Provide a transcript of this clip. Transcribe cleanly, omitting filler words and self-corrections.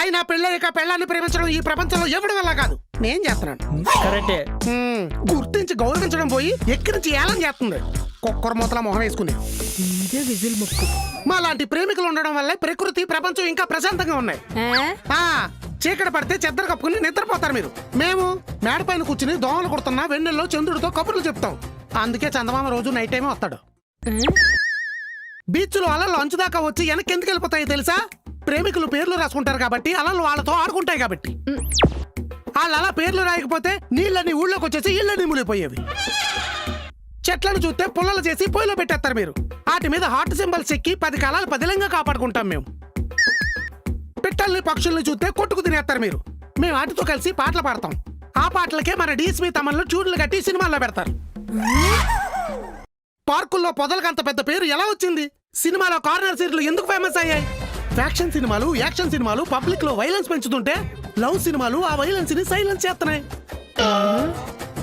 అయినా పెళ్ళయ్యాక పెళ్ళాన్ని ప్రేమించడం ఈ ప్రపంచంలో ఎవడి వల్ల కాదు, నేను చేస్తున్నాను. కరెక్టే. గుర్తించి గౌరవించడం పోయి ఎక్కిరించి ఏలం చేస్తుంది కుక్కర మూతల మొహం వేసుకుని. ఇదే విజిల్ ముక్కు. మా లాంటి ప్రేమికులు ఉండడం వల్లే ప్రకృతి ప్రపంచం ఇంకా ప్రశాంతంగా ఉన్నాయి. చీకటి పడితే చెద్దరు కప్పుకుని నిద్రపోతారు మీరు. మేము మేడపైన కూర్చుని దోమలు కుడుతున్నా వెన్నెల్లో చంద్రుడితో కబుర్లు చెప్తాం. అందుకే చందమామ రోజు నైట్ టైమే వస్తాడు. బీచ్లో అలలు అంచుదాకా వచ్చి వెనక్కి ఎందుకు వెళ్ళిపోతాయి తెలుసా? ప్రేమికులు పేర్లు రాసుకుంటారు కాబట్టి, అలలు వాళ్ళతో ఆడుకుంటాయి కాబట్టి. వాళ్ళు అలా పేర్లు రాయకపోతే నీళ్ళని ఊళ్ళోకి వచ్చేసి ఇళ్ళని మునిగిపోయేవి. చెట్లను చూస్తే పుల్లలు చేసి పొయ్యిలో పెట్టేస్తారు మీరు. వాటి మీద హార్ట్ సింబల్స్ ఎక్కి 10 కాలాలు పదిలంగా కాపాడుకుంటాం మేము. పిట్టల్ని పక్షుల్ని చూస్తే కొట్టుకు తినేస్తారు మీరు. మేము వాటితో కలిసి పాటలు పాడతాం. ఆ పాటలకే మన డీఎస్పీ తమన్లు ట్యూన్లు కట్టి సినిమాల్లో పెడతారు. పార్కుల్లో పొదలకు అంత పెద్ద పేరు ఎలా వచ్చింది? సినిమాలో కార్నర్ సీట్లు ఎందుకు ఫేమస్ అయ్యాయి? ఫ్యాక్షన్ సినిమాలు, యాక్షన్ సినిమాలు పబ్లిక్ లో వైలెన్స్ పెంచుతుంటే లవ్ సినిమాలు ఆ వైలెన్స్ ని సైలెన్స్ చేస్తున్నాయి.